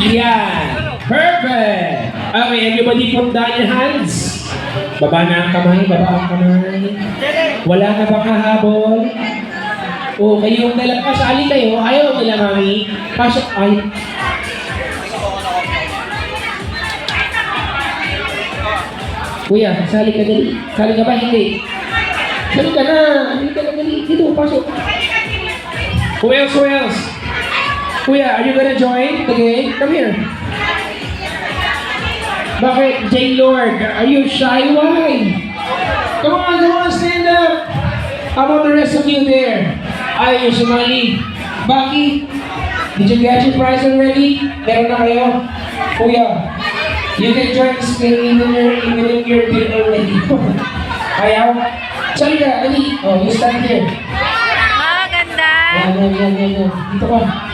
Yan. Perfect. Okay, everybody put down your hands. Baba na ang kamay, baba ang kamay. Wala na bang hahabol? O, kayong dalawa, pasali kayo. Ayaw nila, mami. Pasok, ay. Kuya, sali ka dali. Sali ka ba? Hindi. Sali ka na. Hindi ka na dali. Dito, pasok. Who else? Who else? Kuya, are you gonna join the game? Come here. Bakit? J. Lord, are you shy? Why? Come on, stand up. How about the rest of you there? Ay, yung sumali. Baki, did you get your prize already? Meron na kayo? Kuya, you can join this game even if you're big already. Ayaw? Sali ka, dali. Oh, you stand here. Ah, ganda. Yan. Dito ka.